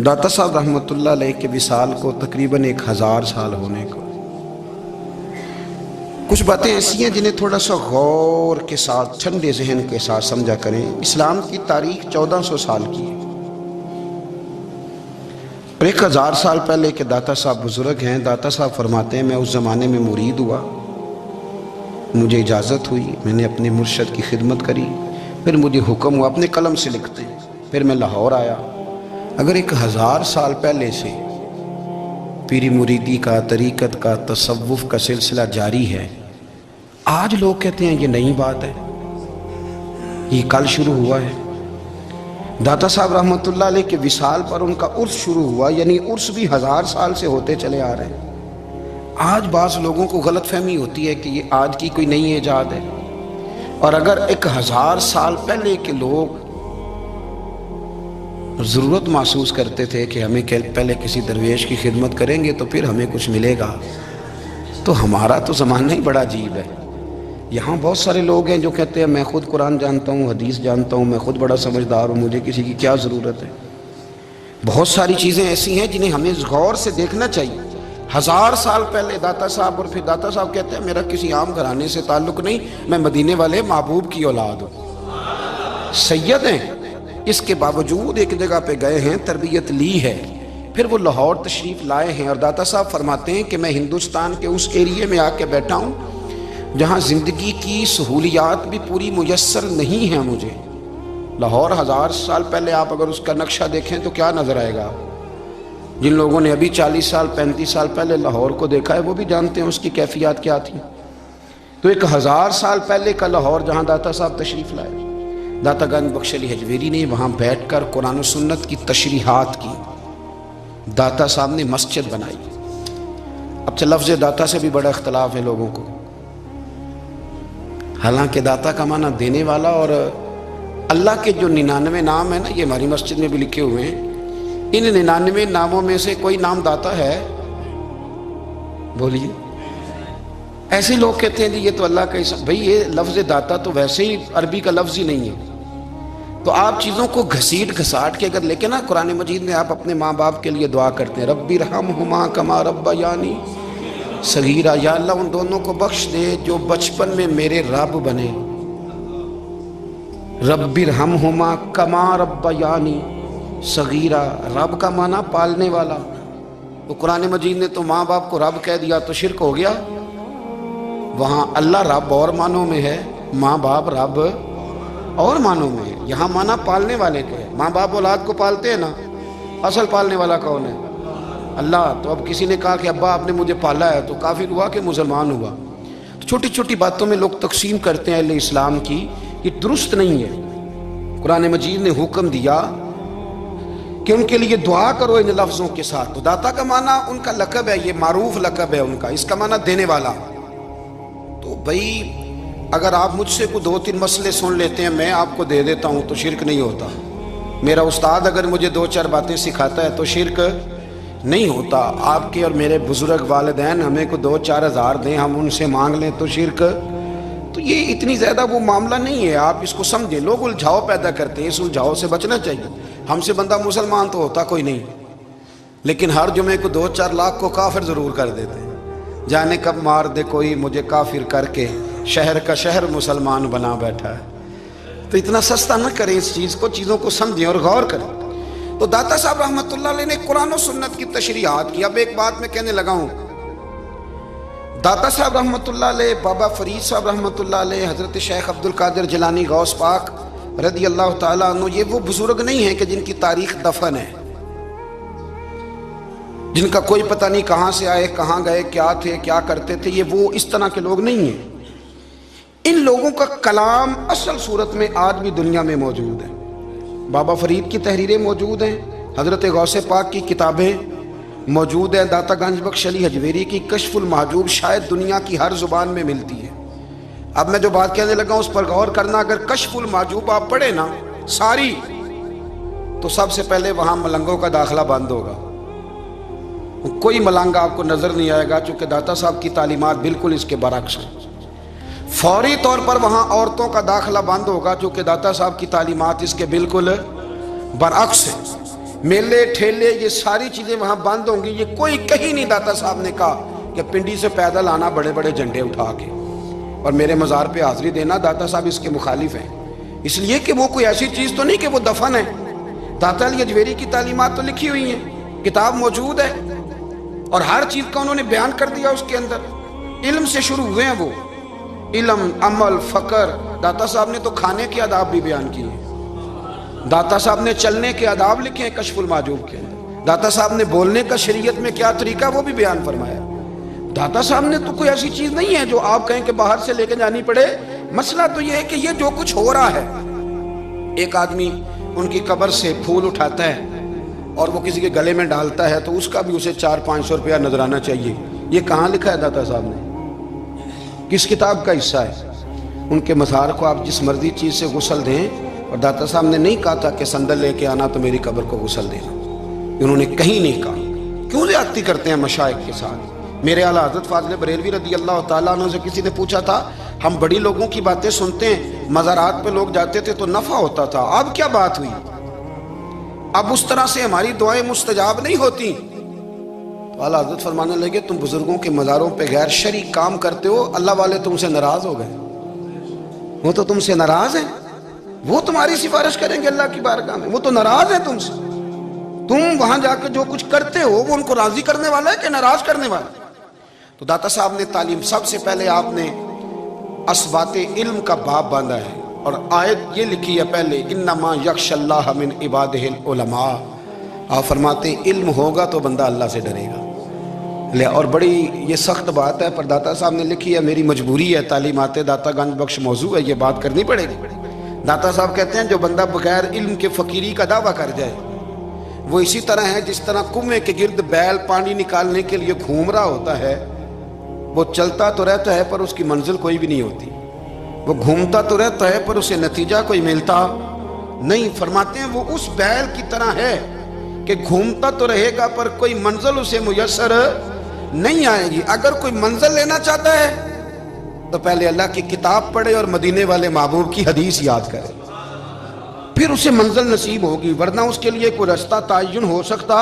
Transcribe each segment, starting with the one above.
داتا صاحب رحمۃ اللہ علیہ کے وصال کو تقریباً 1000 سال ہونے کو۔ کچھ باتیں ایسی ہیں جنہیں تھوڑا سا غور کے ساتھ ٹھنڈے ذہن کے ساتھ سمجھا کریں۔ اسلام کی تاریخ 1400 سال کی ہے اور 1000 سال پہلے کے داتا صاحب بزرگ ہیں۔ داتا صاحب فرماتے ہیں میں اس زمانے میں مرید ہوا، مجھے اجازت ہوئی، میں نے اپنے مرشد کی خدمت کری، پھر مجھے حکم ہوا، اپنے قلم سے لکھتے ہیں، پھر میں لاہور آیا۔ اگر 1000 سال پہلے سے پیری مریدی کا، طریقت کا، تصوف کا سلسلہ جاری ہے، آج لوگ کہتے ہیں یہ نئی بات ہے، یہ کل شروع ہوا ہے۔ داتا صاحب رحمۃ اللہ علیہ کے وصال پر ان کا عرس شروع ہوا، یعنی عرس بھی 1000 سال سے ہوتے چلے آ رہے ہیں۔ آج بعض لوگوں کو غلط فہمی ہوتی ہے کہ یہ آج کی کوئی نئی ایجاد ہے، اور اگر 1000 سال پہلے کے لوگ ضرورت محسوس کرتے تھے کہ ہمیں پہلے کسی درویش کی خدمت کریں گے تو پھر ہمیں کچھ ملے گا، تو ہمارا تو زمانہ ہی بڑا عجیب ہے۔ یہاں بہت سارے لوگ ہیں جو کہتے ہیں میں خود قرآن جانتا ہوں، حدیث جانتا ہوں، میں خود بڑا سمجھدار ہوں، مجھے کسی کی کیا ضرورت ہے۔ بہت ساری چیزیں ایسی ہیں جنہیں ہمیں غور سے دیکھنا چاہیے۔ 1000 سال پہلے داتا صاحب، اور پھر داتا صاحب کہتے ہیں میرا کسی عام گھرانے سے تعلق نہیں، میں مدینے والے محبوب کی اولاد ہوں، سید ہیں۔ اس کے باوجود ایک جگہ پہ گئے ہیں، تربیت لی ہے، پھر وہ لاہور تشریف لائے ہیں، اور داتا صاحب فرماتے ہیں کہ میں ہندوستان کے اس ایریے میں آ کے بیٹھا ہوں جہاں زندگی کی سہولیات بھی پوری میسر نہیں ہیں مجھے۔ لاہور 1000 سال پہلے آپ اگر اس کا نقشہ دیکھیں تو کیا نظر آئے گا؟ جن لوگوں نے ابھی 40 سال 35 سال پہلے لاہور کو دیکھا ہے وہ بھی جانتے ہیں اس کی کیفیات کیا تھی۔ تو 1000 سال پہلے کا لاہور جہاں داتا صاحب تشریف لائے، داتا گنج بخش علی حجویری نے وہاں بیٹھ کر قرآن و سنت کی تشریحات کی، داتا صاحب نے مسجد بنائی۔ اب لفظ داتا سے بھی بڑا اختلاف ہے لوگوں کو، حالانکہ داتا کا معنی دینے والا، اور اللہ کے جو 99 نام ہیں نا، یہ ہماری مسجد میں بھی لکھے ہوئے ہیں، ان 99 ناموں میں سے کوئی نام داتا ہے؟ بولیے۔ ایسے لوگ کہتے ہیں یہ تو اللہ کا اسم، بھئی یہ لفظ داتا تو ویسے ہی عربی کا لفظ ہی نہیں ہے۔ تو آپ چیزوں کو گھسیٹ گھساٹ کے اگر لے کے نا قرآن مجید میں آپ اپنے ماں باپ کے لیے دعا کرتے ہیں، رب ارحمہما کما ربیانی صغیرا، یا اللہ ان دونوں کو بخش دے جو بچپن میں میرے رب بنے۔ رب ارحمہما کما ربیانی صغیرا، رب کا معنی پالنے والا۔ تو قرآن مجید نے تو ماں باپ کو رب کہہ دیا تو شرک ہو گیا۔ وہاں اللہ رب اور معنوں میں ہے، ماں باپ رب اور معنوں میں ہے۔ یہاں معنی پالنے والے کے ہے۔ ماں باپ اولاد کو پالتے ہیں نا، اصل پالنے والا کون ہے؟ اللہ۔ تو اب کسی نے کہا کہ ابا آپ نے مجھے پالا ہے، تو کافر ہوا کہ مسلمان ہوا؟ تو چھوٹی چھوٹی باتوں میں لوگ تقسیم کرتے ہیں اہل اسلام کی، یہ درست نہیں ہے۔ قرآن مجید نے حکم دیا کہ ان کے لیے دعا کرو ان لفظوں کے ساتھ۔ تو داتا کا معنی ان کا لقب ہے، یہ معروف لقب ہے ان کا، اس کا معنی دینے والا۔ تو بھئی اگر آپ مجھ سے کوئی 2-3 مسئلے سن لیتے ہیں، میں آپ کو دے دیتا ہوں تو شرک نہیں ہوتا۔ میرا استاد اگر مجھے 2-4 باتیں سکھاتا ہے تو شرک نہیں ہوتا۔ آپ کے اور میرے بزرگ والدین ہمیں کو 2-4 ہزار دیں، ہم ان سے مانگ لیں تو شرک؟ تو یہ اتنی زیادہ وہ معاملہ نہیں ہے، آپ اس کو سمجھیں۔ لوگ الجھاؤ پیدا کرتے ہیں، اس الجھاؤ سے بچنا چاہیے۔ ہم سے بندہ مسلمان تو ہوتا کوئی نہیں، لیکن ہر جمعے کو 2-4 لاکھ کو کافر ضرور کر دیتے ہیں۔ جانے کب مار دے کوئی مجھے کافر کر کے، شہر کا شہر مسلمان بنا بیٹھا ہے۔ تو اتنا سستا نہ کریں اس چیز کو، چیزوں کو سمجھیں اور غور کریں۔ تو داتا صاحب رحمۃ اللہ علیہ نے قرآن و سنت کی تشریحات کی۔ اب ایک بات میں کہنے لگا ہوں، داتا صاحب رحمۃ اللہ علیہ، بابا فرید صاحب رحمۃ اللہ علیہ، حضرت شیخ عبد القادر جیلانی غوث پاک رضی اللہ تعالیٰ عنہ، یہ وہ بزرگ نہیں ہیں کہ جن کی تاریخ دفن ہے، جن کا کوئی پتہ نہیں کہاں سے آئے، کہاں گئے، کیا تھے، کیا کرتے تھے۔ یہ وہ اس طرح کے لوگ نہیں ہیں۔ ان لوگوں کا کلام اصل صورت میں آج بھی دنیا میں موجود ہے۔ بابا فرید کی تحریریں موجود ہیں، حضرت غوث پاک کی کتابیں موجود ہیں، داتا گنج بخش علی حجویری کی کشف المحجوب شاید دنیا کی ہر زبان میں ملتی ہے۔ اب میں جو بات کہنے لگا اس پر غور کرنا، اگر کشف المحجوب آپ پڑھیں نا ساری، تو سب سے پہلے وہاں ملنگوں کا داخلہ بند ہوگا، کوئی ملنگا آپ کو نظر نہیں آئے گا، چونکہ داتا صاحب کی تعلیمات بالکل اس کے برعکس ہیں۔ فوری طور پر وہاں عورتوں کا داخلہ بند ہوگا، چونکہ داتا صاحب کی تعلیمات اس کے بالکل برعکس ہیں۔ मेले ठेले ये सारी चीजें वहां बंद होंगी। ये कोई कहीं नहीं दाता साहब ने कहा कि पिंडी से पैदल आना बड़े बड़े झंडे उठा के और मेरे मज़ार पे हाजिरी देना। दाता साहब इसके मुखालिफ हैं, इसलिए कि वो कोई ऐसी चीज तो नहीं कि वो दफन है। दाता अली अजमेरी की तालीमात तो लिखी हुई हैं, किताब मौजूद है और हर चीज का उन्होंने बयान कर दिया उसके अंदर। इल्म से शुरू हुए हैं वो, इल्म, अमल, फकर। दाता साहब ने तो खाने के आदाब भी बयान किए, दाता साहब ने चलने के आदाब लिखे हैं कशफुल माजूब के अंदर, दाता साहब ने बोलने का शरीयत में क्या तरीका वो भी बयान फरमाया। दाता साहब ने तो कोई ऐसी चीज नहीं है जो आप कहें कि बाहर से लेकर जानी पड़े। मसला तो ये है कि ये जो कुछ हो रहा है, एक आदमी उनकी कब्र से फूल उठाता है और वो किसी के गले में डालता है तो उसका भी उसे 400-500 रुपया नजराना चाहिए। ये कहाँ लिखा है दाता साहब ने, किस किताब का हिस्सा है? उनके मज़ार को आप जिस मर्जी चीज से गुस्ल दें, और दाता साहब ने नहीं कहा था कि संदल लेके आना तो मेरी कब्र को गुस्ल देना, उन्होंने कहीं नहीं कहा। क्यों ज्यादती करते हैं मशाइख के साथ? मेरे आला हज़रत फाज़िल बरेलवी रज़ी अल्लाह तआला अन्हु से किसी ने पूछा था, हम बड़ी लोगों की बातें सुनते हैं, मज़ारात पे लोग जाते थे तो नफा होता था, अब क्या बात हुई? अब उस तरह से हमारी दुआएं मुस्तजाब नहीं होती। तो आला हज़रत फरमाने लगे, तुम बुजुर्गों के मज़ारों पे गैर शरई काम करते हो, अल्लाह वाले तुमसे नाराज हो गए। वो तो तुमसे नाराज हैं, वो तुम्हारी सिफारिश करेंगे अल्लाह की बारगाह में, वो तो नाराज है तुमसे। तुम वहां जाकर जो कुछ करते हो वो उनको राजी करने वाला है कि नाराज करने वाला? तो दाता साहब ने तालीम, सबसे पहले आपने असबाते इल्म का बाब बांधा है और आयत ये लिखी है पहले, इन्नमा यख्शल्लाह मिन इबादिहिल उलमा। आप फरमाते इल्म होगा तो बंदा अल्लाह से डरेगा। ले, और बड़ी ये सख्त बात है पर दाता साहब ने लिखी है, मेरी मजबूरी है, तालीमाते दाता गंज बख्श मौजू है, ये बात करनी पड़ेगी। दाता साहब कहते हैं जो बंदा बगैर इल्म के फकीरी का दावा कर जाए वो इसी तरह है जिस तरह कुएं के गिर्द बैल पानी निकालने के लिए घूम रहा होता है। वो चलता तो रहता है पर उसकी मंजिल कोई भी नहीं होती, वो घूमता तो रहता है पर उसे नतीजा कोई मिलता नहीं। फरमाते हैं वो उस बैल की तरह है कि घूमता तो रहेगा पर कोई मंजिल उसे मुयस्सर नहीं आएगी। अगर कोई मंजिल लेना चाहता है तो पहले अल्लाह की किताब पढ़े और मदीने वाले महबूब की हदीस याद करे, फिर उसे मंजिल नसीब होगी, वरना उसके लिए कोई रास्ता तयन हो सकता।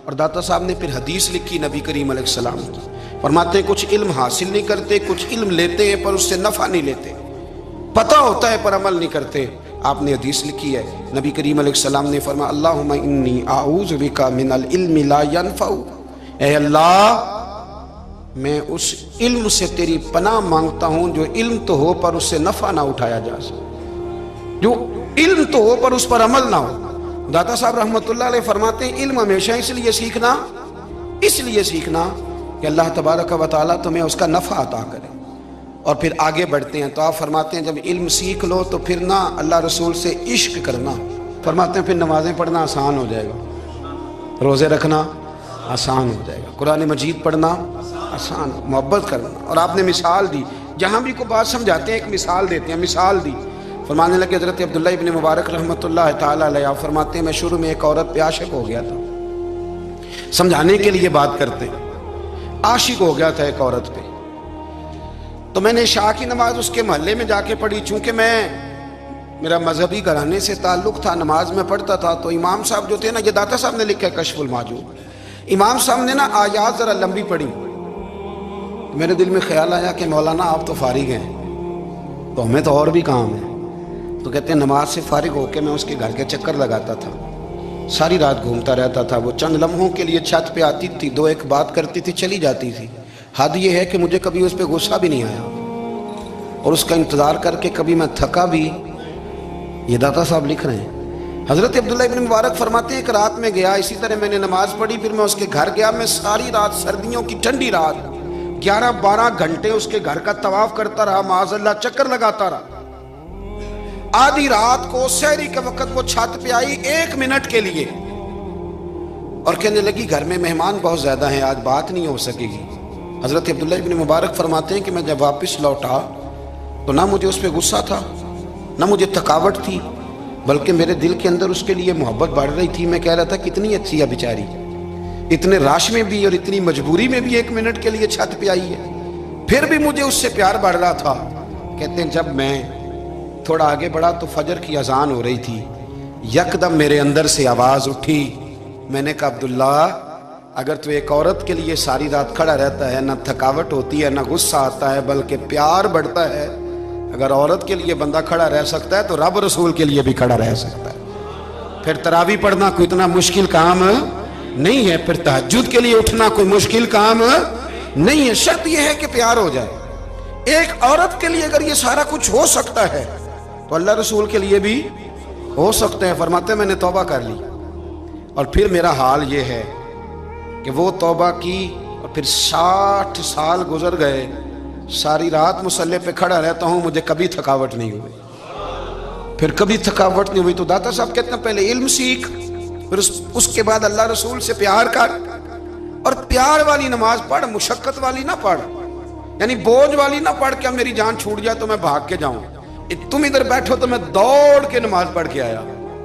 और दाता साहब ने फिर हदीस लिखी नबी करीम अलैहिस्सलाम की, फरमाते हैं कुछ इल्म हासिल नहीं करते, कुछ इल्म लेते हैं पर उससे नफा नहीं लेते, पता होता है पर अमल नहीं करते। आपने हदीस लिखी है, नबी करीम अलैहिस्सलाम ने फरमाया, अल्लाहुम्मा इन्नी आऊज़ु बिका मिनल इल्मि ला यनफ़उ, ऐ अल्लाह मैं उस इल्म से तेरी पनाह मांगता हूं जो इल्म तो हो पर उससे नफा ना उठाया जा सके, जो इल्म तो हो पर उस पर अमल ना हो। दाता साहब रहमतुल्लाह अलैह फरमाते हैं इल्म हमेशा इसलिए सीखना कि अल्लाह तबारक व तआला तुम्हें उसका नफा अता करे। और फिर आगे बढ़ते हैं तो आप फरमाते हैं जब इल्म सीख लो तो फिर ना अल्लाह रसूल से इश्क करना, फरमाते हैं फिर नमाजें पढ़ना आसान हो जाएगा, रोज़े रखना आसान हो जाएगा, कुरान मजीद पढ़ना आसान, मोहब्बत करना। और आपने मिसाल दी, जहाँ भी को बात समझाते हैं एक मिसाल देते हैं, मिसाल दी। फरमाने लगे हज़रत अब्दुल्लाह इब्न मुबारक रहमतुल्लाह ताला अलैह, आप फरमाते हैं मैं शुरू में एक औरत पे आशिक हो गया था, समझाने के लिए बात करते हैं, आशिक हो गया था एक औरत पे, तो मैंने शाह की नमाज उसके मोहल्ले में जाके पढ़ी। चूंकि मेरा मजहबी घराने से ताल्लुक था, नमाज में पढ़ता था, तो इमाम साहब जो थे ना, ये दाता साहब ने लिखा है कशफुल माजूब, इमाम साहब ने ना आयात जरा लंबी पढ़ी, मेरे दिल में ख्याल आया कि मौलाना आप तो फारिग हैं तो हमें तो और भी काम है। तो कहते हैं नमाज से फारिग होकर मैं उसके घर के चक्कर लगाता था, सारी रात घूमता रहता था। वो चंद लम्हों के लिए छत पे आती थी, दो एक बात करती थी, चली जाती थी। हद ये है कि मुझे कभी उस पर गुस्सा भी नहीं आया और उसका इंतज़ार करके कभी मैं थका भी। ये दाता साहब लिख रहे हैं। हज़रत अब्दुल्लाह इब्न मुबारक फरमाते हैं एक रात में गया, इसी तरह मैंने नमाज पढ़ी, फिर मैं उसके घर गया। मैं सारी रात, सर्दियों की ठंडी रात, 11-12 घंटे उसके घर का तवाफ करता रहा, माज़अल्लाह चक्कर लगाता रहा। आधी रात को सहरी के वक्त वो छत पे आई 1 मिनट के लिए और कहने लगी घर में मेहमान बहुत ज्यादा हैं, आज बात नहीं हो सकेगी। हजरत अब्दुल्लाह इब्न मुबारक फरमाते हैं कि मैं जब वापस लौटा तो ना मुझे उस पर गुस्सा था, ना मुझे थकावट थी, बल्कि मेरे दिल के अंदर उसके लिए मोहब्बत बढ़ रही थी। मैं कह रहा था कितनी अच्छी है बेचारी, इतने राश में भी और इतनी मजबूरी में भी 1 मिनट के लिए छत पे आई है, फिर भी मुझे उससे प्यार बढ़ रहा था। कहते हैं जब मैं थोड़ा आगे बढ़ा तो फजर की अजान हो रही थी, यकदम मेरे अंदर से आवाज उठी। मैंने कहा अब्दुल्ला, अगर तू एक औरत के लिए सारी रात खड़ा रहता है, ना थकावट होती है, ना गुस्सा आता है, बल्कि प्यार बढ़ता है, अगर औरत के लिए बंदा खड़ा रह सकता है तो रब रसूल के लिए भी खड़ा रह सकता है। फिर तरावी पढ़ना कोई इतना मुश्किल काम नहीं है, फिर तहज्जुद के लिए उठना कोई मुश्किल काम नहीं है। शर्त यह है कि प्यार हो जाए। एक औरत के लिए अगर ये सारा कुछ हो सकता है तो अल्लाह रसूल के लिए भी हो सकते हैं। फरमाते हैं मैंने तौबा कर ली और फिर मेरा हाल ये है कि वो तौबा की और फिर 60 साल गुजर गए, सारी रात मुसल्ले पे खड़ा रहता हूं, मुझे कभी थकावट नहीं हुई। फिर कभी थकावट नहीं हुई। तो दाता साहब कहते हैं पहले इल्म सीख, फिर उसके बाद अल्लाह रसूल से प्यार कर, और प्यार वाली नमाज पढ़, मुशक्कत वाली ना पढ़, यानी बोझ वाली ना पढ़ कि मेरी जान छूट जाए तो मैं भाग के जाऊं, तुम इधर बैठो तो मैं दौड़ के नमाज पढ़ के आया,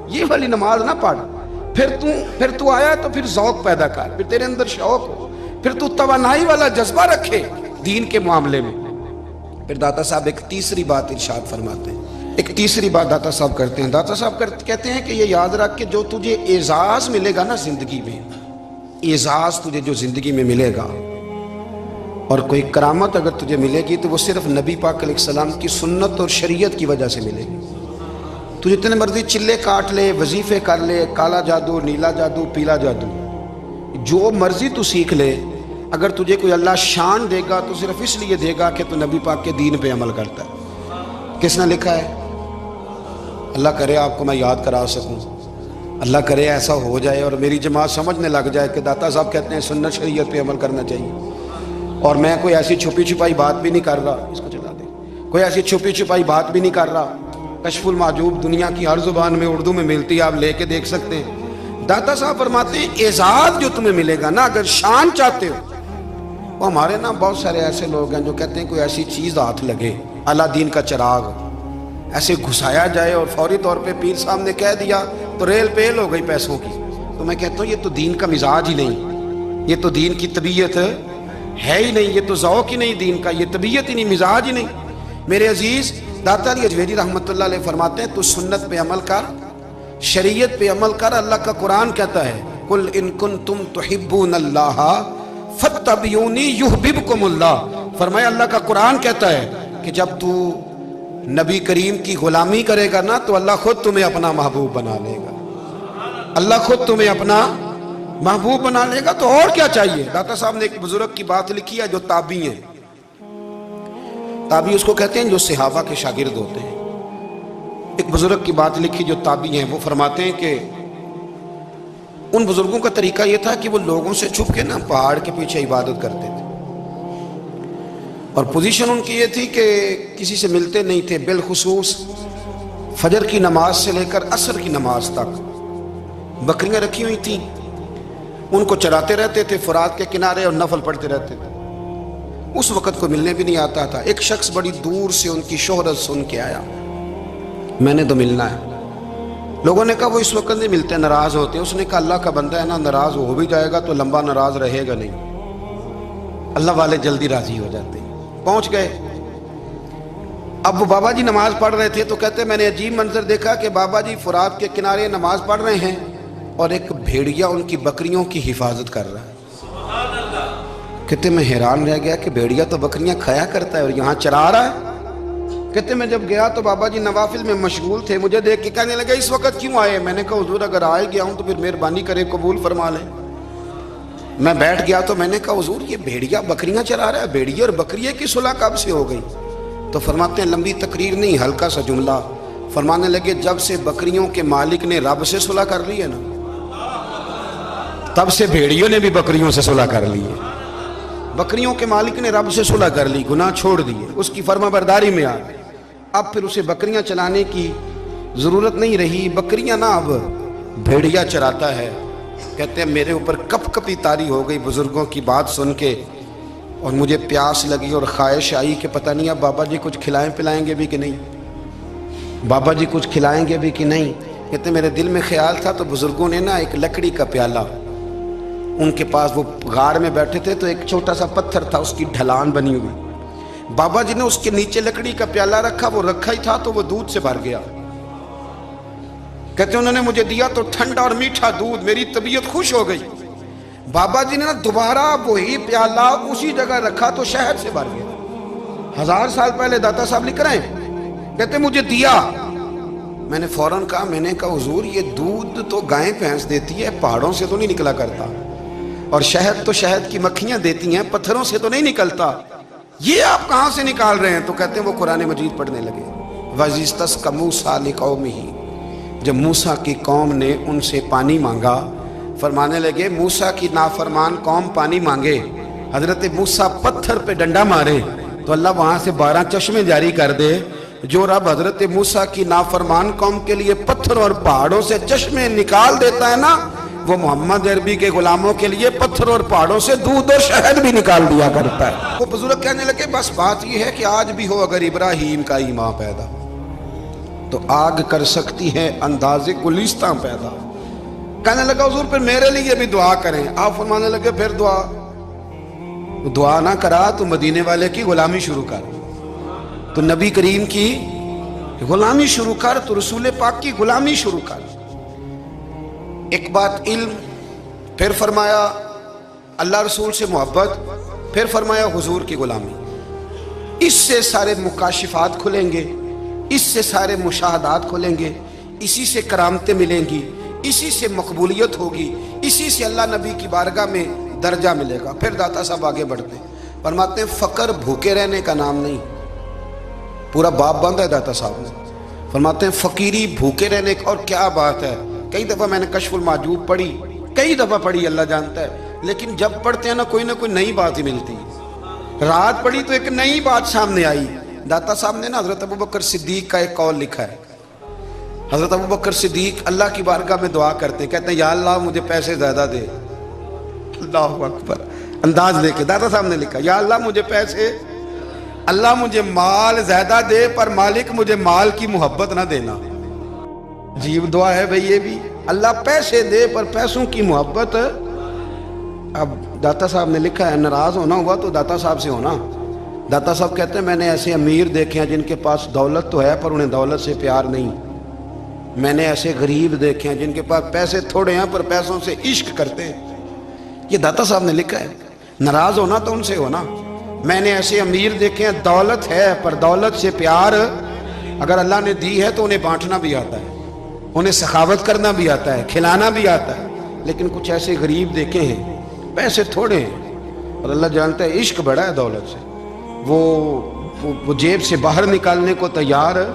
ये वाली नमाज ना पढ़। फिर तू आया तो फिर ज़ौक़ पैदा कर, फिर तेरे अंदर शौक हो, फिर तू तवानाई वाला जज्बा रखे दीन के मामले में। फिर दाता साहब एक तीसरी बात इरशाद फरमाते हैं, एक तीसरी बात दाता साहब करते हैं। दाता साहब कहते हैं कि ये याद रख के जो तुझे एजाज मिलेगा ना जिंदगी में, एजाज तुझे जो जिंदगी में मिलेगा और कोई करामत अगर तुझे मिलेगी तो वो सिर्फ नबी पाक अलैहिस्सलाम की सुन्नत और शरीयत की वजह से मिलेगी। तू जितने मर्जी चिल्ले काट ले, वजीफे कर ले, काला जादू, नीला जादू, पीला जादू, जो मर्जी तू सीख ले, अगर तुझे कोई अल्लाह शान देगा तो सिर्फ इसलिए देगा कि तू नबी पाक के दीन पे अमल करता है। किसने लिखा है? अल्लाह करे आपको मैं याद करा सकूं, अल्लाह करे ऐसा हो जाए और मेरी जमात समझने लग जाए कि दाता साहब कहते हैं सुन्नत शरीयत पे अमल करना चाहिए। और मैं कोई ऐसी छुपी छुपाई बात भी नहीं कर रहा, इसको चला दे, कोई ऐसी छुपी छुपाई बात भी नहीं कर रहा। कशफुल माजूब दुनिया की हर जुबान में उर्दू में मिलती है, आप लेके देख सकते हैं। दाता साहब फरमाते हैं एजाज जो तुम्हें मिलेगा ना, अगर शान चाहते हो, वो हमारे ना बहुत सारे ऐसे लोग हैं जो कहते हैं कोई ऐसी चीज हाथ लगे, अलादीन का चिराग ऐसे घुसाया जाए और फौरी तौर पे पीर साहब ने कह दिया तो रेल पेल हो गई पैसों की। तो मैं कहता हूँ ये तो दीन का मिजाज ही नहीं, ये तो दीन की तबीयत है ही नहीं, ये तो ज़ौक़ ही नहीं दीन का, ये तबीयत ही नहीं, मिजाज ही नहीं। मेरे अजीज दाता अली अजमेरी रहमतुल्लाह अलैह फरमाते हैं तू सुन्नत पे अमल कर, शरीयत पे अमल कर। अल्लाह का कुरान कहता है कुल इन कुंतुम तुहिब्बूनल्लाह फत्तबिऊनी युहबिबकुमुल्लाह। फरमाया अल्लाह का कुरान कहता है कि जब तू नबी करीम की गुलामी करेगा ना तो अल्लाह खुद तुम्हें अपना महबूब बना लेगा, अल्लाह खुद तुम्हें अपना महबूब बना लेगा। तो और क्या चाहिए? दाता साहब ने एक बुजुर्ग की बात लिखी है जो ताबी हैं, ताबी उसको कहते हैं जो सहाबा के शागिर्द होते हैं। एक बुजुर्ग की बात लिखी जो ताबी हैं, वो फरमाते हैं कि उन बुजुर्गों का तरीका यह था कि वो लोगों से छुप के ना पहाड़ के पीछे इबादत करते थे, और पोजीशन उनकी ये थी कि किसी से मिलते नहीं थे, बिलखुसूस फजर की नमाज से लेकर असर की नमाज तक बकरियां रखी हुई थी, उनको चराते रहते थे फुरात के किनारे और नफल पढ़ते रहते थे। उस वक़्त को मिलने भी नहीं आता था। एक शख्स बड़ी दूर से उनकी शोहरत सुन के आया, मैंने तो मिलना है। लोगों ने कहा वो इस वक्त नहीं मिलते, नाराज होते। उसने कहा अल्लाह का बंदा है ना, नाराज हो भी जाएगा तो लंबा नाराज रहेगा नहीं, अल्लाह वाले जल्दी राजी हो जाते। पहुंच गए। अब वो बाबा जी नमाज पढ़ रहे थे तो कहते मैंने अजीब मंजर देखा कि बाबा जी फुरात के किनारे नमाज पढ़ रहे हैं और एक भेड़िया उनकी बकरियों की हिफाजत कर रहा है। कहते मैं हैरान रह गया कि भेड़िया तो बकरियां खाया करता है और यहाँ चरा रहा है। कहते मैं जब गया तो बाबा जी नवाफिल में मशगूल थे, मुझे देख के कहने लगे इस वक्त क्यों आए? मैंने कहा हुजूर अगर आ गया हूं तो फिर मेहरबानी करे कबूल फरमा ले। मैं बैठ गया तो मैंने कहा हुजूर ये भेड़िया बकरियां चरा रहा है, भेड़िया और बकरिया की सुलह कब से हो गई? तो फरमाते हैं लंबी तकरीर नहीं, हल्का सा जुमला। फरमाने लगे जब से बकरियों के मालिक ने रब से सुलह कर ली है ना, तब से भेड़ियों ने भी बकरियों से सुलह कर ली है। बकरियों के मालिक ने रब से सुलह कर ली, गुनाह छोड़ दिए, उसकी फर्माबरदारी में आ गए। अब फिर उसे बकरियां चलाने की जरूरत नहीं रही, बकरियां ना अब भेड़िया चराता है। कहते हैं मेरे ऊपर कपकपी तारी हो गई बुजुर्गों की बात सुन के, और मुझे प्यास लगी और ख्वाहिश आई कि पता नहीं अब बाबा जी कुछ खिलाएं पिलाएंगे भी कि नहीं, बाबा जी कुछ खिलाएंगे भी कि नहीं। कहते मेरे दिल में ख्याल था तो बुजुर्गों ने ना एक लकड़ी का प्याला, उनके पास वो गार में बैठे थे तो एक छोटा सा पत्थर था, उसकी ढलान बनी हुई, बाबा जी ने उसके नीचे लकड़ी का प्याला रखा, वो रखा ही था तो वो दूध से भर गया। کہتے ہیں انہوں نے مجھے دیا تو ٹھنڈا اور میٹھا دودھ، میری طبیعت خوش ہو گئی۔ بابا جی نے نا دوبارہ وہی پیالہ اسی جگہ رکھا تو شہد سے بھر گیا۔ 1000 سال پہلے داتا صاحب لکھ رہے ہیں، کہتے مجھے دیا، میں نے فوراً کہا، میں نے کہا حضور یہ دودھ تو گائیں بھینس دیتی ہے، پہاڑوں سے تو نہیں نکلا کرتا، اور شہد تو شہد کی مکھیاں دیتی ہیں، پتھروں سے تو نہیں نکلتا، یہ آپ کہاں سے نکال رہے ہیں؟ تو کہتے ہیں وہ قرآن مجید پڑھنے لگے۔ وَإِذِ اسْتَسْقَىٰ مُوسَىٰ لِقَوْمِهِ، جب موسیٰ کی قوم نے ان سے پانی مانگا، فرمانے لگے موسیٰ کی نافرمان قوم پانی مانگے، حضرت موسیٰ پتھر پہ ڈنڈا مارے تو اللہ وہاں سے 12 چشمے جاری کر دے۔ جو رب حضرت موسیٰ کی نافرمان قوم کے لیے پتھر اور پہاڑوں سے چشمے نکال دیتا ہے نا، وہ محمد عربی کے غلاموں کے لیے پتھر اور پہاڑوں سے دودھ اور شہد بھی نکال دیا کرتا ہے۔ وہ بزرگ کہنے لگے بس بات یہ ہے کہ آج بھی ہو اگر ابراہیم کا ایمان پیدا تو آگ کر سکتی ہے انداز گلستاں پیدا۔ کہنے لگا حضور پھر میرے لیے بھی دعا کریں۔ آپ فرمانے لگے پھر دعا نہ کرا تو مدینے والے کی غلامی شروع کر، تو نبی کریم کی غلامی شروع کر، تو رسول پاک کی غلامی شروع کر۔ ایک بات علم، پھر فرمایا اللہ رسول سے محبت، پھر فرمایا حضور کی غلامی۔ اس سے سارے مکاشفات کھلیں گے، اس سے سارے مشاہدات کھلیں گے، اسی سے کرامتیں ملیں گی، اسی سے مقبولیت ہوگی، اسی سے اللہ نبی کی بارگاہ میں درجہ ملے گا۔ پھر داتا صاحب آگے بڑھتے ہیں، فرماتے ہیں فقر بھوکے رہنے کا نام نہیں، پورا باب بند ہے داتا صاحب نے۔ فرماتے ہیں فقیری بھوکے رہنے کا، اور کیا بات ہے، کئی دفعہ میں نے کشف المحجوب پڑھی، کئی دفعہ پڑھی، اللہ جانتا ہے، لیکن جب پڑھتے ہیں نا کوئی نئی بات ہی ملتی۔ رات پڑھی تو ایک نئی بات سامنے آئی۔ داتا صاحب نے نا حضرت ابوبکر صدیق کا ایک قول لکھا ہے۔ حضرت ابوبکر صدیق اللہ کی بارگاہ میں دعا کرتے، کہتے ہیں یا اللہ مجھے پیسے زیادہ دے۔ اللہ اکبر، انداز لے کے داتا صاحب نے لکھا یا اللہ مجھے پیسے، اللہ مجھے مال زیادہ دے، پر مالک مجھے مال کی محبت نہ دینا۔ عجیب دعا ہے بھئی یہ بھی، اللہ پیسے دے پر پیسوں کی محبت۔ اب داتا صاحب نے لکھا ہے ناراض ہونا ہوا تو داتا صاحب سے ہونا۔ داتا صاحب کہتے ہیں میں نے ایسے امیر دیکھے ہیں جن کے پاس دولت تو ہے پر انہیں دولت سے پیار نہیں، میں نے ایسے غریب دیکھے ہیں جن کے پاس پیسے تھوڑے ہیں پر پیسوں سے عشق کرتے ہیں۔ یہ داتا صاحب نے لکھا ہے، ناراض ہونا تو ان سے ہونا۔ میں نے ایسے امیر دیکھے ہیں دولت ہے پر دولت سے پیار، اگر اللہ نے دی ہے تو انہیں بانٹنا بھی آتا ہے، انہیں سخاوت کرنا بھی آتا ہے، کھلانا بھی آتا ہے، لیکن کچھ ایسے غریب دیکھے ہیں پیسے تھوڑے ہیں اور اللہ جانتا ہے عشق بڑا ہے دولت سے، وہ جیب سے باہر نکالنے کو تیار ہے۔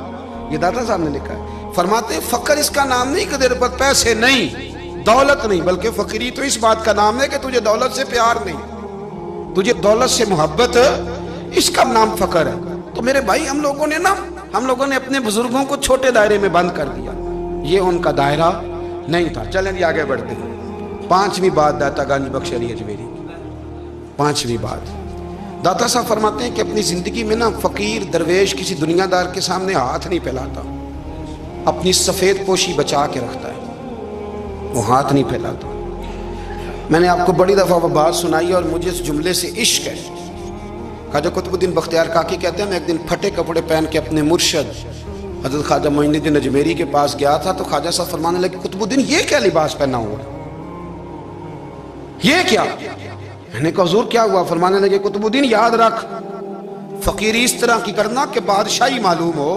یہ داتا صاحب نے لکھا ہے۔ فرماتے ہیں فقر اس کا نام نہیں کہ تیرے پر پیسے نہیں، دولت نہیں، بلکہ فقیری تو اس بات کا نام ہے کہ تجھے دولت سے پیار نہیں، تجھے دولت سے محبت، اس کا نام فقر ہے۔ تو میرے بھائی ہم لوگوں نے اپنے بزرگوں کو چھوٹے دائرے میں بند کر دیا، یہ ان کا دائرہ نہیں تھا۔ چلیں جی آگے بڑھتے ہیں۔ 5ویں بات داتا گنج بخش علی اجمیری، 5ویں بات داتا صاحب فرماتے ہیں کہ اپنی زندگی میں نا فقیر درویش کسی دنیا دار کے سامنے ہاتھ نہیں پھیلاتا، اپنی سفید پوشی بچا کے رکھتا ہے، وہ ہاتھ نہیں پھیلاتا۔ میں نے آپ کو بڑی دفعہ وہ بات سنائی اور مجھے اس جملے سے عشق ہے۔ خواجہ قطب الدین بختیار کاکی کہتے ہیں میں ایک دن پھٹے کپڑے پہن کے اپنے مرشد حضرت خواجہ معین الدین اجمیری کے پاس گیا تھا، تو خواجہ صاحب فرمانے لگے قطب الدین یہ کیا لباس پہنا ہوا ہے، یہ کیا؟ میں نے کہا حضور کیا ہوا؟ فرمانے لگے قطب الدین یاد رکھ فقیری اس طرح کی کرنا کہ بادشاہی معلوم ہو،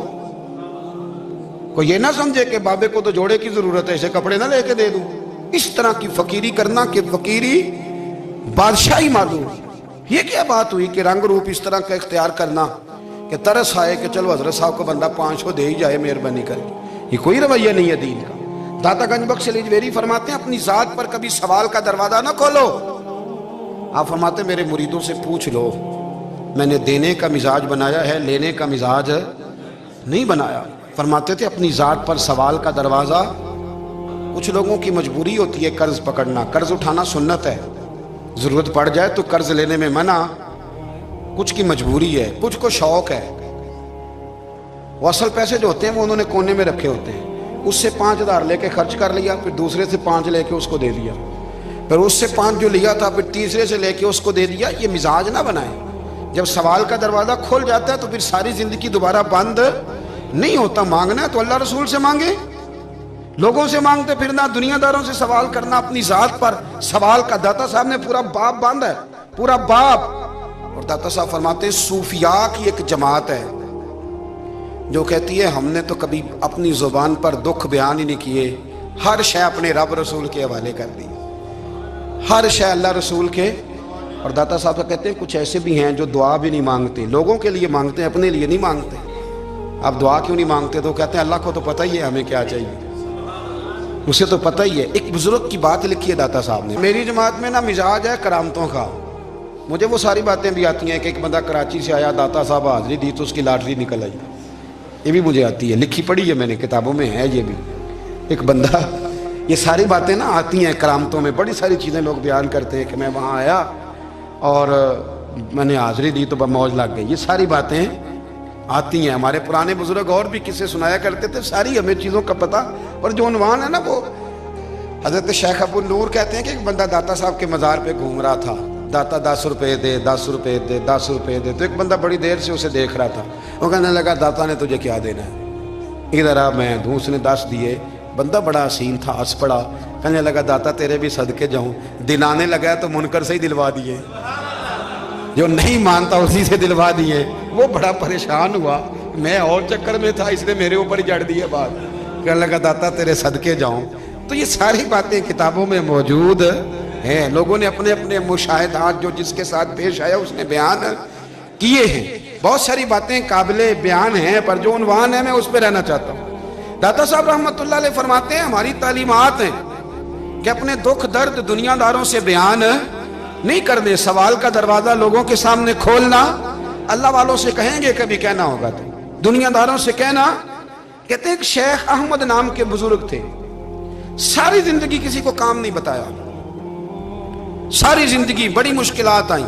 کوئی یہ نہ سمجھے کہ بابے کو تو جوڑے کی ضرورت ہے اسے کپڑے نہ لے کے دے دوں، اس طرح کی فقیری کرنا کہ فقیری بادشاہی معلوم۔ یہ کیا بات ہوئی کہ رنگ روپ اس طرح کا اختیار کرنا کہ ترس آئے کہ چلو حضرت صاحب کو بندہ 500 دے ہی جائے مہربانی کر کے، یہ کوئی رویہ نہیں ہے دین کا۔ داتا گنج بخش علی اجمیری فرماتے ہیں اپنی ذات پر کبھی سوال کا دروازہ نہ کھولو۔ آپ فرماتے ہیں میرے مریدوں سے پوچھ لو، میں نے دینے کا مزاج بنایا ہے، لینے کا مزاج نہیں بنایا۔ فرماتے تھے اپنی ذات پر سوال کا دروازہ، کچھ لوگوں کی مجبوری ہوتی ہے قرض پکڑنا، قرض اٹھانا سنت ہے، ضرورت پڑ جائے تو قرض لینے میں منع، کچھ کی مجبوری ہے، کچھ کو شوق ہے، وہ اصل پیسے جو ہوتے ہیں وہ انہوں نے کونے میں رکھے ہوتے ہیں، اس سے 5000 لے کے خرچ کر لیا، پھر دوسرے سے 5 لے کے اس کو دے دیا، پھر اس سے 5 جو لیا تھا پھر تیسرے سے لے کے اس کو دے دیا۔ یہ مزاج نہ بنائیں، جب سوال کا دروازہ کھل جاتا ہے تو پھر ساری زندگی دوبارہ بند نہیں ہوتا۔ مانگنا ہے تو اللہ رسول سے مانگیں، लोगों से मांगते फिरना, दुनियादारों से सवाल करना, अपनी जात पर सवाल का। दाता साहब ने पूरा बाप बांधा है, पूरा बाप। और दाता साहब फरमाते हैं सूफिया की एक जमात है जो कहती है हमने तो कभी अपनी जुबान पर दुख बयान ही नहीं किए, हर शय अपने रब रसूल के हवाले कर दी, हर शय अल्लाह रसूल के। और दाता साहब कहते हैं कुछ ऐसे भी हैं जो दुआ भी नहीं मांगते, लोगों के लिए मांगते हैं, अपने लिए नहीं मांगते। आप दुआ क्यों नहीं मांगते? तो कहते हैं अल्लाह को तो पता ही है हमें क्या चाहिए, उसे तो पता ही है। एक बुजुर्ग की बात लिखी है दाता साहब ने, मेरी जमात में ना मिजाज है करामतों का। मुझे वो सारी बातें भी आती हैं कि एक बंदा कराची से आया, दाता साहब हाजिरी दी तो उसकी लॉटरी निकल आई, ये भी मुझे आती है, लिखी पढ़ी है मैंने, किताबों में है ये भी। एक बंदा, ये सारी बातें ना आती हैं करामतों में, बड़ी सारी चीज़ें लोग बयान करते हैं कि मैं वहाँ आया और मैंने हाजिरी दी तो मौज लग गई। ये सारी बातें आती हैं। हमारे पुराने बुजुर्ग और भी किस्से सुनाया करते थे, सारी हमें चीज़ों का पता। और जो उन्वान है ना वो हज़रत शेख अबू नूर कहते हैं कि एक बंदा दाता साहब के मज़ार पे घूम रहा था, दाता 10 रुपये दे, 10 रुपये दे, 10 रुपये दे। तो एक बंदा बड़ी देर से उसे देख रहा था, वो कहने लगा दाता ने तुझे क्या देना है, इधर आ मैं दूँ। उसने 10 दिए। बंदा बड़ा हसीन था, हंस पड़ा, कहने लगा दाता तेरे भी सदके जाऊँ। दिलाने लगा तो मुनकर से ही दिलवा दिए, जो नहीं मानता उसी से दिलवा दिए। वो बड़ा परेशान हुआ, मैं और चक्कर में था इसलिए मेरे ऊपर ही जड़ दी है बात। कहने लगा दाता तेरे सदके जाऊँ। तो ये सारी बातें किताबों में मौजूद हैं, लोगों ने अपने अपने मुशाहिदात जो जिसके साथ पेश आया उसने बयान किए हैं। बहुत सारी बातें काबिले बयान हैं, पर जो उन्वान है मैं उस पर रहना चाहता हूँ। दाता साहब रहमतुल्लाह अलैह फरमाते हैं हमारी तालीमात हैं कि अपने दुख दर्द दुनियादारों से बयान नहीं करने, सवाल का दरवाजा लोगों के सामने खोलना। अल्लाह वालों से कहेंगे कभी कहना होगा तो दुनियादारों से कहना। कहते हैं शेख अहमद नाम के बुजुर्ग थे, सारी जिंदगी किसी को काम नहीं बताया, सारी जिंदगी बड़ी मुश्किलात आई,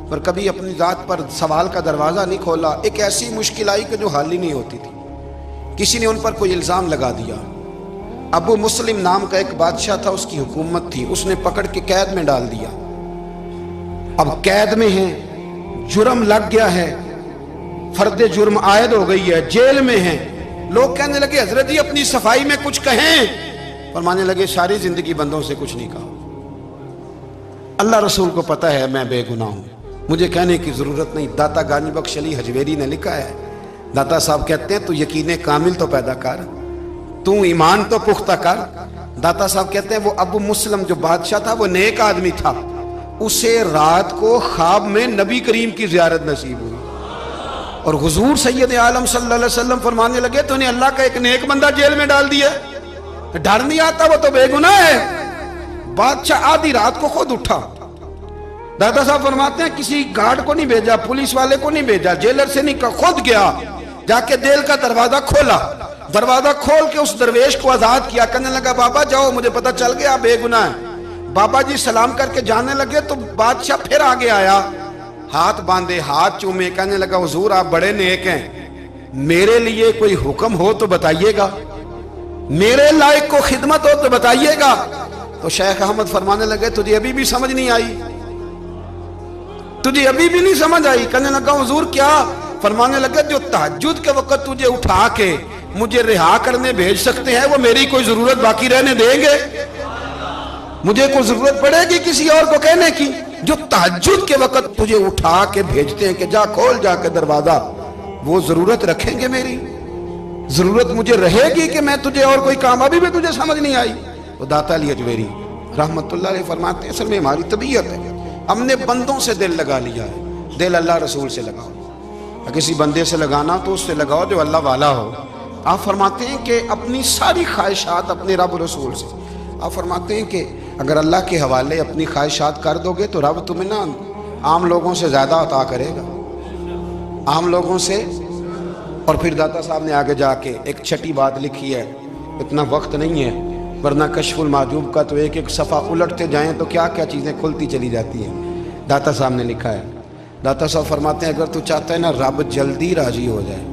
पर कभी अपनी जात पर सवाल का दरवाजा नहीं खोला। एक ऐसी मुश्किल आई कि जो हल ही नहीं होती थी। किसी ने उन पर कोई इल्जाम लगा दिया। अबू मुस्लिम नाम का एक बादशाह था, उसकी हुकूमत थी, उसने पकड़ के कैद में डाल दिया। अब कैद में है, जुर्म लग गया है, फर्द जुर्म आयद हो गई है, जेल में है। लोग कहने लगे हजरत जी अपनी सफाई में कुछ कहें, फरमाने लगे सारी जिंदगी बंदों से कुछ नहीं कहा, अल्लाह रसूल को पता है मैं बेगुनाह हूं, मुझे कहने की जरूरत नहीं। दाता गानी बख्श अली हजवेरी ने लिखा है, दाता साहब कहते हैं तू यकीन कामिल तो पैदा कर, तू ईमान तो पुख्ता कर। दाता साहब कहते हैं वो अबू मुस्लिम जो बादशाह था वो नेक आदमी था, उसे रात को ख्वाब में नबी करीम की जियारत नसीब हुई और हुजूर सैयद आलम सल्लल्लाहु अलैहि वसल्लम फरमाने लगे तूने अल्लाह का एक नेक बंदा जेल में डाल दिया, डर नहीं आता, वो तो बेगुनाह है। बादशाह आधी रात को खुद उठा। दादा साहब फरमाते हैं किसी गार्ड को नहीं भेजा, पुलिस वाले को नहीं भेजा, जेलर से नहीं, खुद गया, जाके जेल का दरवाजा खोला, दरवाजा खोल के उस दरवेश को आजाद किया। कहने लगा बाबा जाओ, मुझे पता चल गया बेगुनाह है। बाबा जी सलाम करके जाने लगे तो बादशाह फिर आगे आया, हाथ बांधे, हाथ चूमे, कहने लगा हुजूर आप बड़े नेक हैं, मेरे लिए कोई हुक्म हो तो बताइएगा, मेरे लायक को खिदमत हो तो बताइएगा। तो शेख अहमद फरमाने लगे तुझे अभी भी समझ नहीं आई, तुझे अभी भी नहीं समझ आई। कहने लगा हुजूर क्या? फरमाने लगे जो तहज्जुद के वक्त तुझे उठा के मुझे रिहा करने भेज सकते हैं वो मेरी कोई जरूरत बाकी रहने देंगे? मुझे कोई जरूरत पड़ेगी किसी और को कहने की? जो तहज्जुद के वक्त तुझे उठा के भेजते हैं कि जा खोल जाके दरवाजा, वो जरूरत रखेंगे? मेरी जरूरत मुझे रहेगी कि मैं तुझे और कोई काम, अभी भी तुझे समझ नहीं आई? तो दाता अली अजमेरी रहमतुल्लाह अलैह फरमाते हैं असल में हमारी तबीयत है, हमने बंदों से दिल लगा लिया है, दिल अल्लाह रसूल से लगाओ। किसी बंदे से लगाना तो उससे लगाओ जो अल्लाह वाला हो। आप फरमाते हैं कि अपनी सारी ख्वाहिशात अपने रब रसूल से, आप फरमाते हैं कि अगर अल्लाह के हवाले अपनी ख्वाहिशात कर दोगे तो रब तुम्हें ना आम लोगों से ज़्यादा अता करेगा, आम लोगों से। और फिर दाता साहब ने आगे जाके एक छठी बात लिखी है, इतना वक्त नहीं है वरना कशफुल माजूब का तो एक एक सफ़ा उलटते जाएं तो क्या क्या चीज़ें खुलती चली जाती हैं। दाता साहब ने लिखा है, दाता साहब फरमाते हैं अगर तू चाहता है ना रब जल्दी राज़ी हो जाए,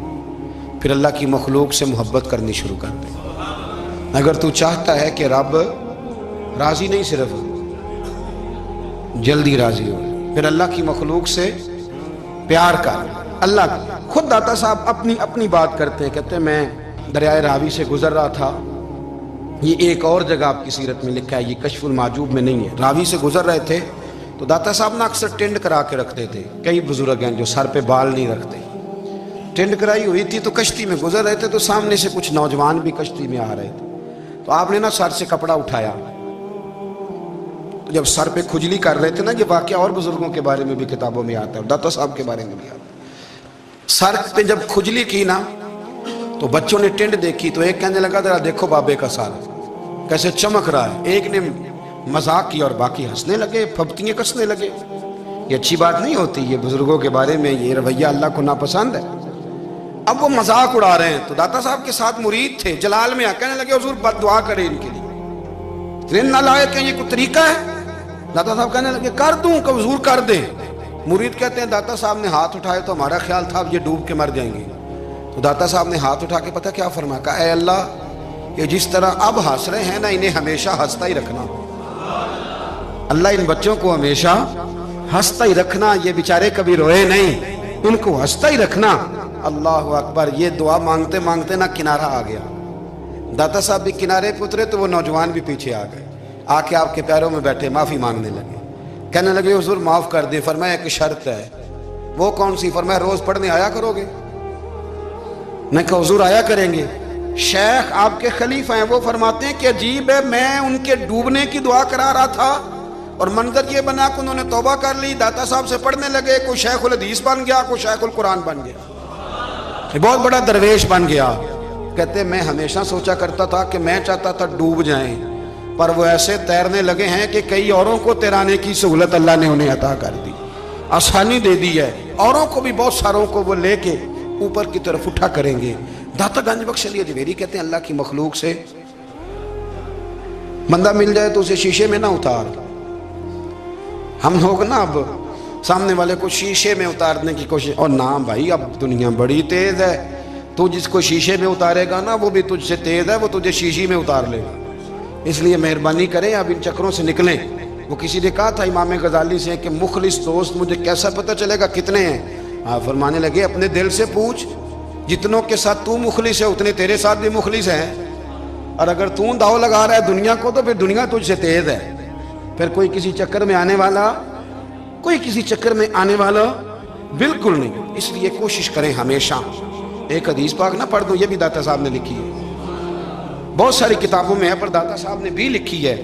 फिर अल्लाह की मखलूक से मोहब्बत करनी शुरू कर दे। अगर तू चाहता है कि रब राज़ी नहीं सिर्फ जल्दी राज़ी हो, फिर अल्लाह की मखलूक से प्यार कर। अल्लाह खुद दाता साहब अपनी बात करते हैं, कहते हैं मैं दरियाए रावी से गुजर रहा था, یہ ایک اور جگہ آپ کی سیرت میں لکھا ہے، یہ کشف المعجوب میں نہیں ہے۔ راوی سے گزر رہے تھے تو داتا صاحب نا اکثر ٹینڈ کرا کے رکھتے تھے، کئی بزرگ ہیں جو سر پہ بال نہیں رکھتے، ٹینڈ کرائی ہوئی تھی تو کشتی میں گزر رہے تھے تو سامنے سے کچھ نوجوان بھی کشتی میں آ رہے تھے، تو آپ نے نا سر سے کپڑا اٹھایا، جب سر پہ کھجلی کر رہے تھے نا، یہ واقعہ اور بزرگوں کے بارے میں بھی کتابوں میں آتا ہے، داتا صاحب کے بارے میں بھی آتا ہے، سر پہ جب کھجلی کی نا تو بچوں نے ٹینڈ دیکھی تو ایک کہنے لگا ذرا دیکھو بابے کا سر کیسے چمک رہا ہے، ایک نے مذاق کیا اور باقی ہنسنے لگے، پھپتیاں کسنے لگے۔ یہ اچھی بات نہیں ہوتی، یہ بزرگوں کے بارے میں یہ رویہ اللہ کو ناپسند ہے۔ اب وہ مذاق اڑا رہے ہیں تو داتا صاحب کے ساتھ مرید تھے، جلال میں کہنے لگے حضور بد دعا کرے ان کے لیے، اتنے نالائق ہیں، یہ کوئی طریقہ ہے؟ داتا صاحب کہنے لگے کر دوں کہ حضور کر دیں۔ مرید کہتے ہیں داتا صاحب نے ہاتھ اٹھائے تو ہمارا خیال تھا اب یہ ڈوب کے مر جائیں گے، تو داتا صاحب نے ہاتھ اٹھا کے پتہ کیا فرمایا، کہا اے اللہ یہ جس طرح اب ہنس رہے ہیں نا انہیں ہمیشہ ہنستا ہی رکھنا، اللہ ان بچوں کو ہمیشہ ہنستا ہی رکھنا، یہ بیچارے کبھی روئے نہیں، ان کو ہنستا ہی رکھنا۔ اللہ اکبر، یہ دعا مانگتے مانگتے نا کنارہ آ گیا، داتا صاحب بھی کنارے پہ اترے تو وہ نوجوان بھی پیچھے آ گئے، آ کے آپ کے پیروں میں بیٹھے معافی مانگنے لگے، کہنے لگے حضور معاف کر دیں۔ فرمایا ایک شرط ہے، وہ کون سی؟ فرمایا روز پڑھنے آیا کرو گے؟ میں کہا حضور آیا کریں گے۔ شیخ آپ کے خلیفہ ہیں، وہ فرماتے ہیں کہ عجیب ہے، میں ان کے ڈوبنے کی دعا کرا رہا تھا اور منظر یہ بنا کہ انہوں نے توبہ کر لی، داتا صاحب سے پڑھنے لگے، کوئی شیخ الحدیث بن گیا، کوئی شیخ القرآن بن گیا، بہت بڑا درویش بن گیا۔ کہتے میں ہمیشہ سوچا کرتا تھا کہ میں چاہتا تھا ڈوب جائیں، پر وہ ایسے تیرنے لگے ہیں کہ کئی اوروں کو تیرانے کی سہولت اللہ نے انہیں عطا کر دی، آسانی دے دی ہے، اوروں کو بھی بہت ساروں کو وہ لے کے اوپر کی طرف اٹھا کریں گے۔ داتا گنج بخش علی اجمیری کہتے ہیں اللہ کی مخلوق سے بندہ مل جائے تو اسے شیشے میں نہ اتار۔ ہم لوگ نا اب سامنے والے کو شیشے میں اتارنے کی کوشش، اور نہ بھائی اب دنیا بڑی تیز ہے، تو جس کو شیشے میں اتارے گا نا وہ بھی تجھ سے تیز ہے، وہ تجھے شیشی میں اتار لے گا، اس لیے مہربانی کریں اب ان چکروں سے نکلیں۔ وہ کسی نے کہا تھا امام غزالی سے کہ مخلص دوست مجھے کیسا پتہ چلے گا کتنے ہیں؟ آپ فرمانے لگے اپنے دل سے پوچھ، جتنوں کے ساتھ تو مخلص ہے اتنے تیرے ساتھ بھی مخلص ہیں، اور اگر تو داؤ لگا رہا ہے دنیا کو تو پھر دنیا تجھ سے تیز ہے، پھر کوئی کسی چکر میں آنے والا بالکل نہیں۔ اس لیے کوشش کریں ہمیشہ، ایک حدیث پاک نہ پڑھ دو، یہ بھی داتا صاحب نے لکھی ہے، بہت ساری کتابوں میں ہے پر داتا صاحب نے بھی لکھی ہے۔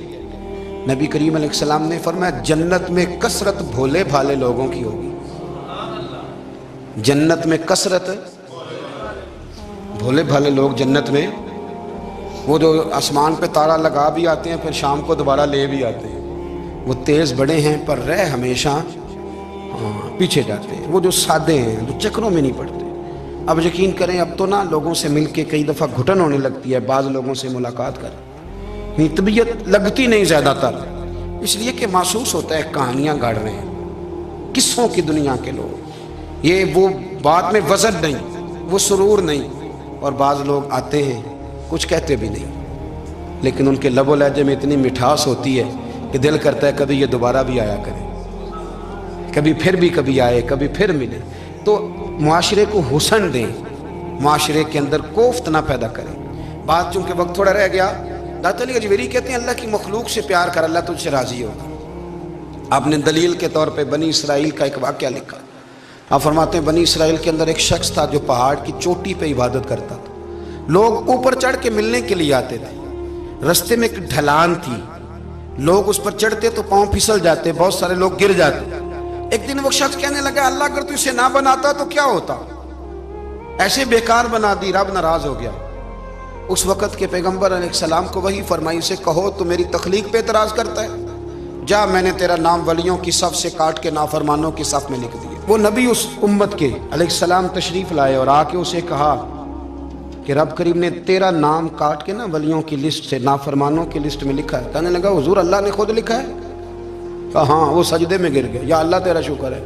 نبی کریم علیہ السلام نے فرمایا جنت میں کثرت بھولے بھالے لوگوں کی ہوگی، جنت میں کثرت بھولے بھالے لوگ جنت میں، وہ جو آسمان پہ تارا لگا بھی آتے ہیں پھر شام کو دوبارہ لے بھی آتے ہیں، وہ تیز بڑے ہیں پر رہ ہمیشہ پیچھے جاتے ہیں، وہ جو سادے ہیں جو چکروں میں نہیں پڑتے۔ اب یقین کریں اب تو نا لوگوں سے مل کے کئی دفعہ گھٹن ہونے لگتی ہے، بعض لوگوں سے ملاقات کر طبیعت لگتی نہیں زیادہ تر، اس لیے کہ محسوس ہوتا ہے کہانیاں گاڑ رہے ہیں، قصوں کی دنیا کے لوگ، یہ وہ بات میں وزن نہیں، وہ سرور نہیں، اور بعض لوگ آتے ہیں کچھ کہتے بھی نہیں، لیکن ان کے لب و لہجے میں اتنی مٹھاس ہوتی ہے کہ دل کرتا ہے کبھی یہ دوبارہ بھی آیا کرے، کبھی آئے، کبھی پھر ملے۔ تو معاشرے کو حسن دیں، معاشرے کے اندر کوفت نہ پیدا کریں۔ بات چونکہ وقت تھوڑا رہ گیا، داتا علی اجمیری کہتے ہیں اللہ کی مخلوق سے پیار کر، اللہ تجھ سے راضی ہوگا۔ آپ نے دلیل کے طور پہ بنی اسرائیل کا ایک واقعہ لکھا، آپ فرماتے ہیں بنی اسرائیل کے اندر ایک شخص تھا جو پہاڑ کی چوٹی پہ عبادت کرتا تھا، لوگ اوپر چڑھ کے ملنے کے لیے آتے تھے، رستے میں ایک ڈھلان تھی، لوگ اس پر چڑھتے تو پاؤں پھسل جاتے، بہت سارے لوگ گر جاتے۔ ایک دن وہ شخص کہنے لگا اللہ اگر تو اسے نہ بناتا تو کیا ہوتا، ایسے بیکار بنا دی، رب ناراض ہو گیا۔ اس وقت کے پیغمبر علیہ السلام کو وحی فرمائی سے کہو تو میری تخلیق پہ اعتراض کرتا ہے، جا میں نے تیرا نام ولیوں کی صف سے کاٹ کے نافرمانوں کی صف میں لکھ دیا۔ وہ نبی اس امت کے علیہ السلام تشریف لائے اور آ کے اسے کہا کہ رب کریم نے تیرا نام کاٹ کے نا ولیوں کی لسٹ سے نافرمانوں کی لسٹ میں لکھا ہے۔ کہنے لگا حضور اللہ نے خود لکھا ہے؟ کہا ہاں۔ وہ سجدے میں گر گئے، یا اللہ تیرا شکر ہے،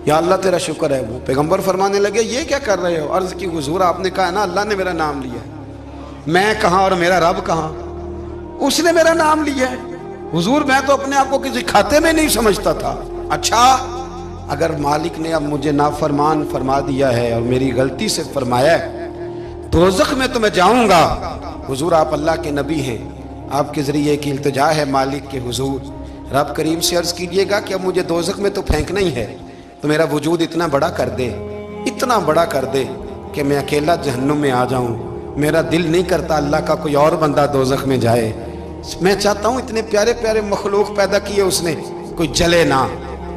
یا اللہ تیرا شکر ہے۔ وہ پیغمبر فرمانے لگے یہ کیا کر رہے ہو؟ عرض کی حضور آپ نے کہا ہے نا اللہ نے میرا نام لیا ہے، میں کہاں اور میرا رب کہاں؟ اس نے میرا نام لیا ہے حضور، میں تو اپنے آپ کو کسی کھاتے میں نہیں سمجھتا تھا۔ اچھا اگر مالک نے اب مجھے نافرمان فرما دیا ہے اور میری غلطی سے فرمایا ہے दोज़ख में तो मैं जाऊंगा। हुजूर आप अल्लाह के नबी हैं, आपके ज़रिए की इल्तिजा है मालिक के हुजूर, रब करीम से अर्ज़ कीजिएगा कि अब मुझे दोज़ख में तो फेंकना ही है, तो मेरा वजूद इतना बड़ा कर दे, इतना बड़ा कर दे कि मैं अकेला जहन्नुम में आ जाऊं। मेरा दिल नहीं करता अल्लाह का कोई और बंदा दोज़ख में जाए। मैं चाहता हूं इतने प्यारे प्यारे मखलूक पैदा किए उसने, कोई जले ना,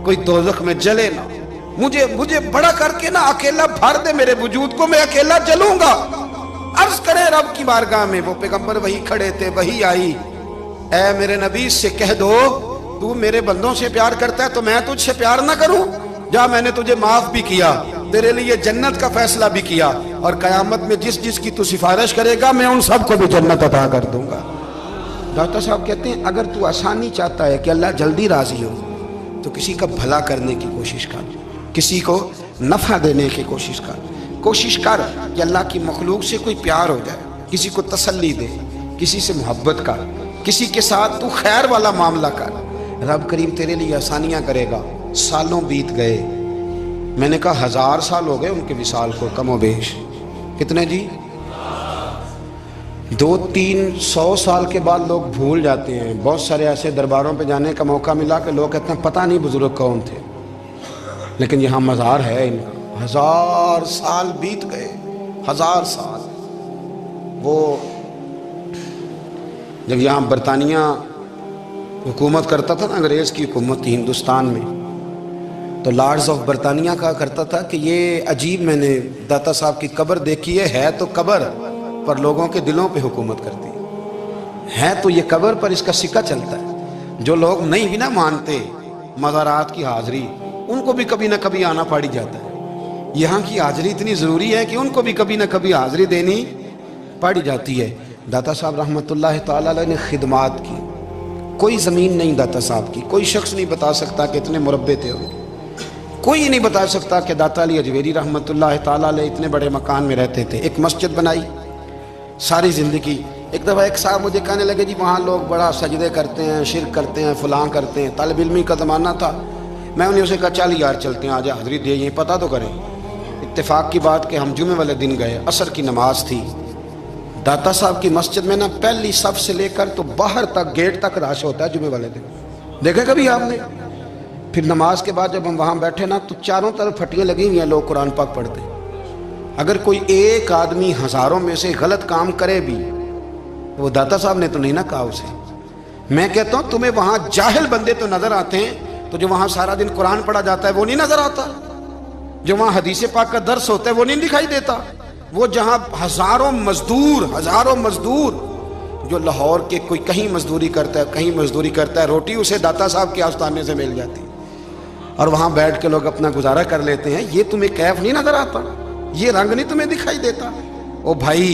कोई दोज़ख में जले ना। मुझे बड़ा करके ना अकेला भर दे मेरे वजूद को, मैं अकेला जलूंगा। अर्ज करें रब की बारगाह में, वो पैगंबर वही खड़े थे, वही आई, ऐ मेरे नबी से कह दो तू मेरे बंदों से प्यार करता है तो मैं तुझसे प्यार ना करूं? जा, मैंने तुझे माफ भी किया, तेरे लिए जन्नत का फैसला भी किया, और कयामत में जिस जिसकी तू सिफारिश करेगा मैं उन सबको भी जन्नत अता कर दूंगा। डॉक्टर साहब कहते हैं अगर तू आसानी चाहता है कि अल्लाह जल्दी राजी हो तो किसी का भला करने की कोशिश कर, किसी को नफा देने की कोशिश कर कि अल्लाह की मखलूक से कोई प्यार हो जाए, किसी को तसल्ली दे, किसी से मोहब्बत कर, किसी के साथ तू खैर वाला मामला कर। रब करीम तेरे लिए आसानियां करेगा। सालों बीत गए, मैंने कहा 1000 साल हो गए उनके विसाल को, कमो बेश। कितने जी? 200-300 साल के बाद लोग भूल जाते हैं। बहुत सारे ऐसे दरबारों पे जाने का मौका मिला कि लोग कहते हैं पता नहीं बुजुर्ग कौन थे, लेकिन यहाँ मज़ार है इनका। 1000 साल बीत गए, 1000 साल। वो जब यहाँ बरतानिया हुकूमत करता था ना, अंग्रेज़ की हुकूमत थी हिंदुस्तान में, तो लॉर्ड्स ऑफ बरतानिया कहा करता था कि ये अजीब, मैंने दाता साहब की कब्र देखी है तो कब्र पर लोगों के दिलों पे हुकूमत करती है तो ये कब्र पर इसका सिक्का चलता है। जो लोग नहीं भी ना मानते मज़ारात की हाज़िरी, उनको भी कभी ना कभी आना पड़ जाता है। यहाँ की हाज़िरी इतनी ज़रूरी है कि उनको भी कभी ना कभी हाज़िरी देनी पड़ जाती है। दाता साहब रहमतुल्लाह ताला अलैह ने खिदमात की, कोई ज़मीन नहीं दाता साहब की, कोई शख्स नहीं बता सकता कि इतने मुरब्बे थे उनके, कोई नहीं बता सकता कि दाता अली अजवेरी रहमतुल्लाह ताला अलैह इतने बड़े मकान में रहते थे। एक मस्जिद बनाई सारी ज़िंदगी। एक दफ़ा एक साहब मुझे कहने लगे जी वहाँ लोग बड़ा सजदे करते हैं, शिरक करते हैं, फलां करते हैं। तालिब इल्मी का ज़माना था। मैं उन्हें उसे कहा चल यार चलते हैं, आज हाज़िरी दे, यहीं पता तो करें। इत्तेफाक की बात कि हम जुमे वाले दिन गए, असर की नमाज थी। दाता साहब की मस्जिद में ना पहली सफ से लेकर तो बाहर तक गेट तक रश होता है जुमे वाले दिन, देखे कभी आपने? फिर नमाज के बाद जब हम वहाँ बैठे ना तो चारों तरफ फटियाँ लगी हुई हैं, लोग कुरान पाक पढ़ते हैं। अगर कोई एक आदमी हज़ारों में से गलत काम करे भी, वो दाता साहब ने तो नहीं ना कहा उसे। मैं कहता हूँ तुम्हें वहाँ जाहिल बंदे तो नज़र आते हैं, तो जो वहाँ सारा दिन कुरान पढ़ा जाता है वो नहीं नज़र आता, जो वहाँ हदीस पाक का दर्स होता है वो नहीं दिखाई देता। वो जहाँ हज़ारों मजदूर जो लाहौर के कोई कहीं मजदूरी करता है, कहीं मजदूरी करता है, रोटी उसे दाता साहब के आस्थाने से मिल जाती और वहाँ बैठ के लोग अपना गुजारा कर लेते हैं। ये तुम्हें कैफ नहीं नज़र आता, ये रंग नहीं तुम्हें दिखाई देता? ओ भाई,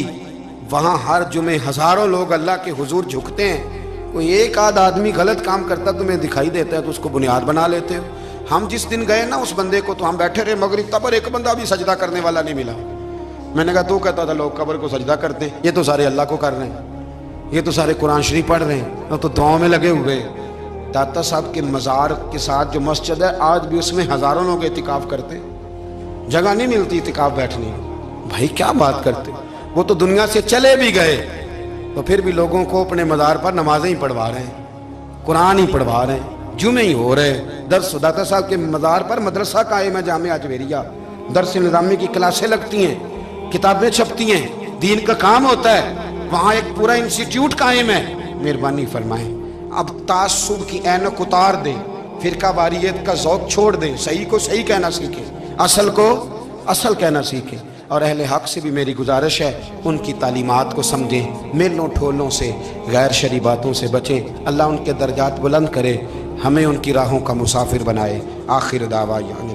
वहाँ हर जुमे हज़ारों लोग अल्लाह के हुजूर झुकते हैं, कोई एक आध आदमी गलत काम करता तुम्हें दिखाई देता है तो उसको बुनियाद बना लेते हो। हम जिस दिन गए ना उस बंदे को, तो हम बैठे रहे मगरिब तक, पर एक बंदा भी सजदा करने वाला नहीं मिला। मैंने कहा तू कहता था लोग कब्र को सजदा करते हैं, ये तो सारे अल्लाह को कर रहे हैं, ये तो सारे कुरान शरीफ पढ़ रहे हैं, तो दुआओं में लगे हुए। दाता साहब के मज़ार के साथ जो मस्जिद है, आज भी उसमें हज़ारों लोग इतिकाफ़ करते हैं, जगह नहीं मिलती इतिकाफ़ बैठने। भाई क्या बात करते, वो तो दुनिया से चले भी गए तो फिर भी लोगों को अपने मज़ार पर नमाजें ही पढ़वा रहे हैं, कुरान ही पढ़वा रहे हैं, जुमे ही हो रहे, दर्स। दाता साहब के मज़ार पर मदरसा कायम है, जामिया अजवेरिया, दर्स निज़ामी की क्लासें लगती हैं, किताबें छपती हैं, दीन का काम होता है, वहाँ एक पूरा इंस्टीट्यूट कायम है। मेहरबानी फरमाएं, अब तासुब की ऐनक उतार दें, फिरका वारियत का ज़ौक़ छोड़ दें, सही को सही कहना सीखें, असल को असल कहना सीखें। और अहले हक़ से भी मेरी गुजारिश है उनकी तालीमात को समझें, मेलों ठोलों से, गैर शरई बातों से बचें। अल्लाह उनके दर्जात बुलंद करे, हमें उनकी राहों का मुसाफिर बनाए। आखिर दावा यानी